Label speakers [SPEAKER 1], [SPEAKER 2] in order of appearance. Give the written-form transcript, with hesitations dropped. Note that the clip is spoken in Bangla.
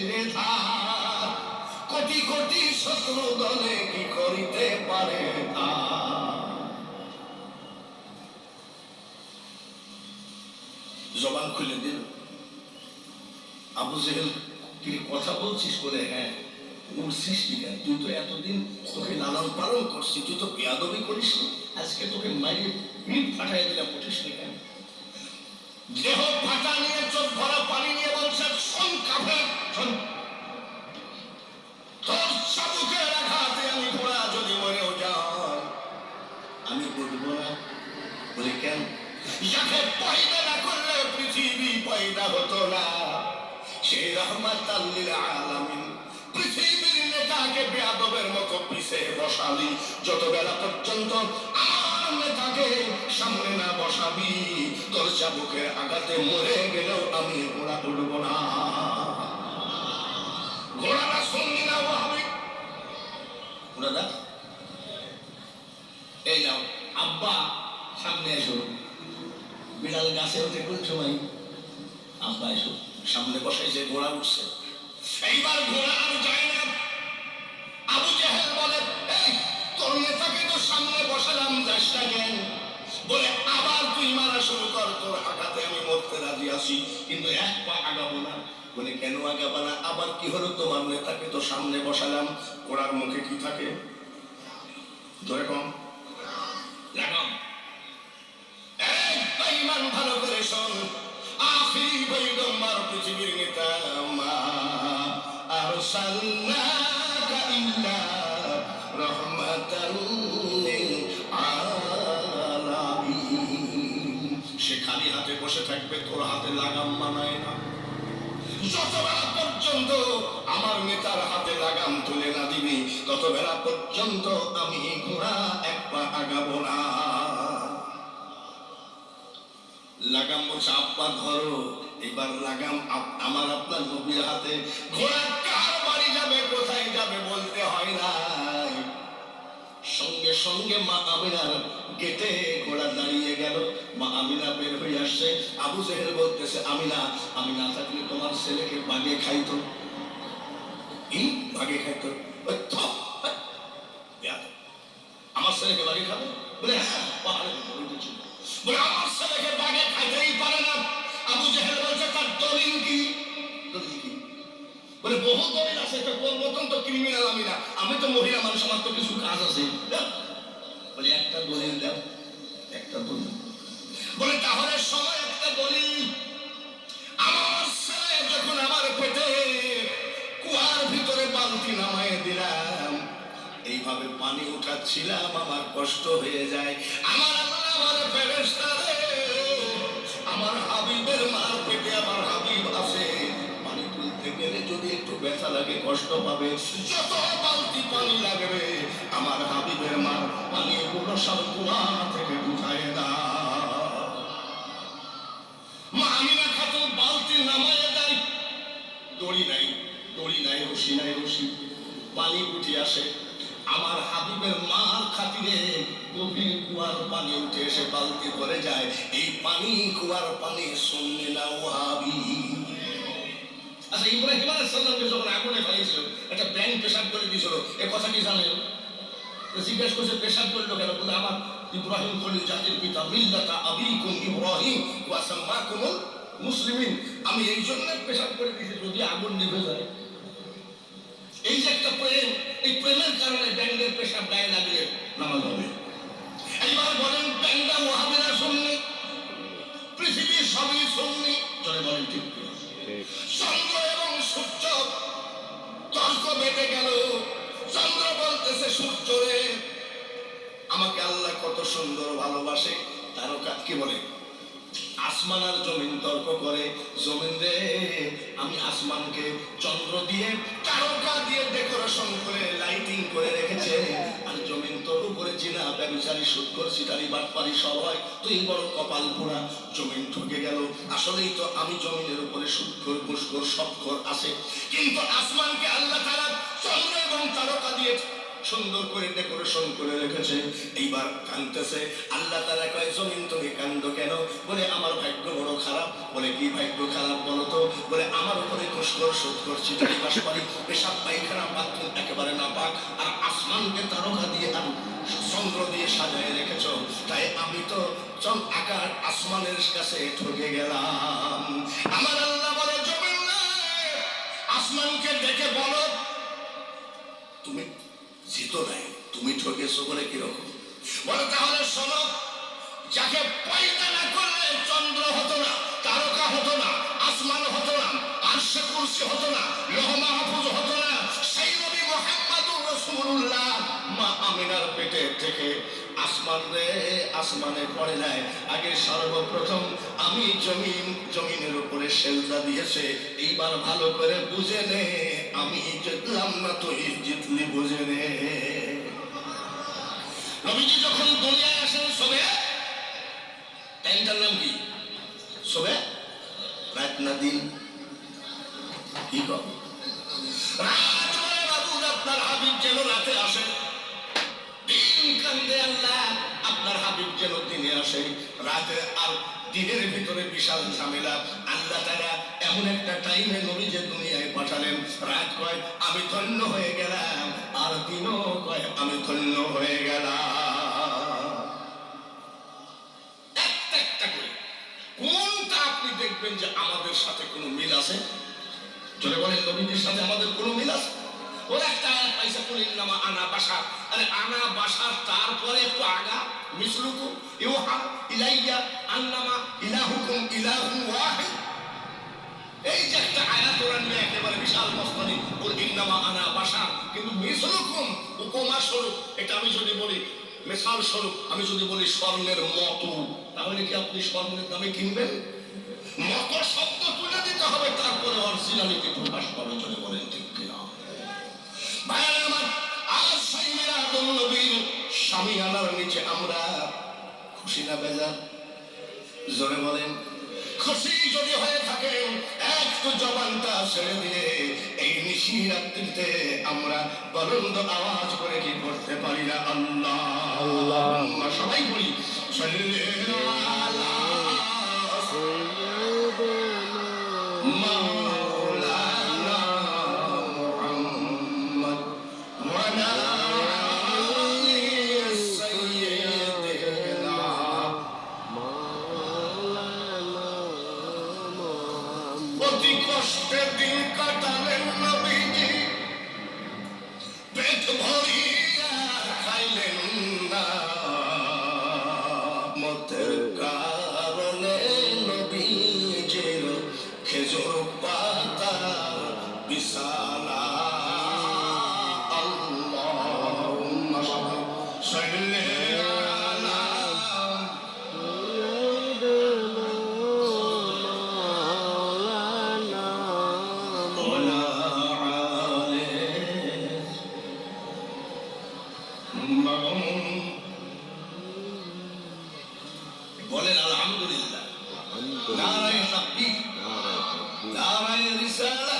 [SPEAKER 1] রে ধার, কোটি কোটি শত্রু দলে কি করিতে পারে তা। জবান খুলে দিল। আবু জেহেল, তুই কথা বলছিস বলে, হ্যাঁ উঠছিস কেন? তুই তো এতদিন তোকে লালন পালন করছি, তুই তো বেয়াদবি করিস, আজকে তোকে মাইরে পিঠ ফাটাই দিলাম, উঠিস নি কেন? দেহ ফাটা নিয়ে চোখ ভরা পানি নিয়ে বলছে, শোন কাফের, শোন, তোর চাবুকের আঘাতে আমি ঘোড়া যদি মরেও যাই আমি উঠবো না। বলে কেন? যাকে পয়দা না করলে পৃথিবী পয়দা হতো না, সেই রহমাতাল লিল আলামিন পৃথিবীর নেতাকে বেয়াদবের মতো পিছে বসালি। যত বেলা পর্যন্ত আমার নেতাকে সামনে না বসাবি, তোর চাবুকের আঘাতে মরে গেলেও আমি ঘোড়া উঠবো না। ঘোড়াটা সঙ্গী না হবে। ঘোড়াটা এই যাও, আব্বা সামনে এসো। বিড়াল গাছে উঠে কোন সময়? আব্বা এসো। সামনে বসাইছে, ঘোড়া উঠছে। এইবার ঘোড়া আর যায় না। আবু জেহেল বলে, এই তোর নেতাকে তো সামনে বসালাম, যাস না কেন? বলে আবার তুই মারা শুরু কর, তোর আঘাতে আমি মরতে রাজি আছি, কিন্তু এক পা আগাবো না। বলে কেন আগাবো না? আবার কি হলো? তোমার নেতাকে তো সামনে বসালাম, ঘোড়ার মুখে কি থাকে? ধরে কম লাগাম। এই বেঈমান, ভালো করে শোন, আখিরি পয়গম্বর পৃথিবীর নেতা, মা আরসালনাকা ইল্লা রাহমাতাল লিল আলামিন। সে খালি হাতে বসে থাকবে, তোর হাতে লাগাম মানায় না। যত বেলা পর্যন্ত আমার নেতার হাতে লাগাম তুলে না দিবি, তত বেলা পর্যন্ত আমি ঘোড়া এক পা আগাবো না। লাগাম বলছে, আব্বা ধরো। এবার লাগাম আমার আপনার নবীর হাতে। ঘোড়া কার বাড়ি যাবে, কোথায় যাবে বলতে হয় না, সঙ্গে সঙ্গে মা আমিনার গেটে ঘোড়া দাঁড়িয়ে গেল। মা আমিনা বের হয়ে আসছে। আবু জেহেল বলতেছে, আমিনা, আমি না থাকলে তোমার ছেলেকে বাগে খাইতো। বাগে খাইতো? আমার ছেলেকে বাগে খাবে? বলে হ্যাঁ, পাহাড়ে ছিল। বলে আমার ছেলেকে বাগে খাইতেই পারে না। আবু জেহেল বলছে, তার দলিল কি? দলিল কি? বলে বহু দলিল আছে, তো তোর মতন তো ক্রিমিনাল আমি না, আমি তো মহিলা মানুষ, আমার তো কিছু কাজ আছে। বলে একটা দলিল দাও। একটা দলিল? বলে তাহলে সময় একটা দলিল। আমার ছেলে যখন আমার পেটে কুয়ার ভিতরে বালতি নামায় দিলাম, এইভাবে পানি উঠাচ্ছিলাম, আমার কষ্ট হয়ে যায়। আমার আল্লাহ আমার ফেরেশতা রে, আমার হাবিবের মার পেটে আমার হাবিব আছে, পানি তুলতে গেলে যদি একটু ব্যথা লাগে, কষ্ট পাবে, যত বালতি পানি লাগবে আমার হাবিবের মার পানি পুরো সব কুয়া থেকে উঠায় না। মা আমিনা খাতুন বালতি নামায় দেয়। দড়ি নাই, দড়ি নাই, রশি নাই, রশি, পানি উঠে আসে। আমার হাবিবের মার খাতিরে গভীর কুয়ার পানি উঠে এসে বালতি করে যায়। এই পানি, কুয়ার পানি সুন্নি না ওয়াহাবি। আচ্ছা, ইব্রাহিম আলাইহিস সালামকে যখন আগুনে ফেলেছিল, একটা ব্যাঙ পেশাব করে দিয়েছিল, এ কথা কি জানেন? জিজ্ঞেস করছে, পেশাব করলো কেন? বলে আমার ইব্রাহিম খলিল জাতির পিতা, মিল্লাতা আবিকুম ইব্রাহিম ওয়া সাম্মাকুমুল মুসলিমিন, আমি এই জন্য পেশাব করে দিয়েছি যদি আগুন নিভে যায়। এই যে একটা প্রেম, এই প্রেমের কারণে ব্যাঙের পেশাব গায়ে লাগলে নামাজ হবে। এইবার বলেন, ব্যাংটা ওয়াহাবিরা সুন্নি, পৃথিবীর সবই সুন্নি, চলে বলেন ঠিক কি? চন্দ্র এবং সূর্য তর্ক বেঁধে গেল। চন্দ্র বলতেছে, সূর্য রে, আমাকে আল্লাহ কত সুন্দর ভালোবাসে। তারকা কি বলে? আসমান আর জমিন তর্ক করে, জমিন রে, আমি আসমানকে চন্দ্র দিয়ে, তারকা দিয়ে ডেকোরেশন করে লাইটিং করে রেখেছে, আর জমিন তোর উপরে জিনা ব্যভিচারী সুৎখোর সিটারি বাটপারি সব হয়, তুই বড় কপাল পোড়া। জমিন ঠকে গেল, আসলেই তো আমি জমিনের উপরে সুৎখোর ঘুষখোর সবখোর আছে, কিন্তু আসমানকে আল্লাহ তাআলা চন্দ্র এবং তারকা দিয়ে সুন্দর করে ডেকোরেশন করে রেখেছে। এইবার কাঁদতেছে। আল্লাহ তাআলা কয় জমিন তুমি কান্দো কেন? বলে আমার ভাগ্য বড় খারাপ। বলে কি ভাগ্য খারাপ বলো তো? বলে আমার উপরে ঘুষখোর সুদখোর চিটারিবাস পারি, পেশাব পায়খানা বাথরুম একেবারে নাপাক, আর আসমানকে তারকা দিয়ে আর চন্দ্র দিয়ে সাজায় রেখেছ, তাই আমি তো আকার আসমানের কাছে ঠকে গেলাম। আমার আল্লাহ বলে জমিন না, আসমানকে ডেকে বলো তুমি জিতো নাই, তুমি ঠকেছো। বলে কিরকম? বলে তাহলে শোনো, যাকে পয়দা না করলে চন্দ্র হতো না, তারকা হতো না, আসমান হতো না, আরশে কুরসি হতো না, লৌহ মাহফুজ হতো না, সেই নবী মুহাম্মদুর রাসূলুল্লাহ মা আমিনার পেটে থেকে আসমান রে আসমানে পড়ে নাই। আগে সর্বপ্রথম আমি জমিনের উপরে সেজদা দিয়েছে। এইবার ভালো করে বুঝে নে, আমি জিতলাম না তুই জিতলি, বুঝে নে। নবীজি যখন দুনিয়ায় আসেন সবে, টাইমটার নাম কি? সবে রাত না দিন? কি কর রাত বলে বাবু, আপনার হাবিব যেন রাতে আসে। দিন কান্দে আল্লাহ, আপনার হাবিব যেন দিনে আসে। রাতে আর দিনের ভিতরে বিশাল ঝামেলা। আল্লাহ তাআলা এমন একটা টাইমে নবীজি দুনিয়ায় পাঠালেন। রাত কয় আমি ধন্য হয়ে গেলাম, আর দিনও কয় আমি ধন্য হয়ে গেলাম। একটা করে কোনটা আপনি দেখবেন যে আমাদের সাথে কোনো মিল আছে? চলে বলেন নবীজির সাথে আমাদের কোনো মিল আছে? ওর একটা আয়াত পাইছে কুলিন নামা আনা বাশার। আরে আনা বাশার, তারপরে একটু আগা মিসলুকুম ইউহা ইলাইয়া আন্নামা ইলাহুকুম ইলাহুন ওয়াহিদ। এই যে একটা আয়াত ওরা নিয়ে একেবারে বিশাল মস্তানি, ওর ইন্নামা আনা বাশার, কিন্তু মিসলুকুম উপমা স্বরূপ। এটা আমি যদি বলি মিসাল স্বরূপ, আমি যদি বলি স্বর্ণের মতো, তাহলে কি আপনি স্বর্ণের দামে কিনবেন? মতো শব্দ তুলে দিতে হবে, তারপরে অরিজিনালিটি প্রকাশ পাবে। চলে বলেন ঠিক কিনা? ভাইরা আমার, আজ সাইয়েরা আদম নবীর শামিয়ানার নিচে আমরা খুশি না বেজার? জোরে বলেন। খুশি যদি হয়ে থাকে একটু জবানটা ছেড়ে দিয়ে এই নিশি রাত্রিতে আমরা বলন্দ আওয়াজ করে কি করতে পারি না? আল্লাহ আল্লাহ সবাই বলি সাল্লাল্লাহু আলা মাওলানা মুহাম্মদ ওয়া আলা আলি সাইয়্যিদিনা মাওলানা মুহাম্মদ। অতি কষ্টে দিন কাটালেন নবীজি, পেট ভরিয়া খাইলেন না, মতের কারণে নবীজির খেজুর পাতা বিছানা। আল্লাহুম্মা সাল্লি আলা মাওলানা ওয়া আলি বলেন আলহামদুলিল্লাহ। নারায়ে তাকবীর, নারায়ে রিসালাত।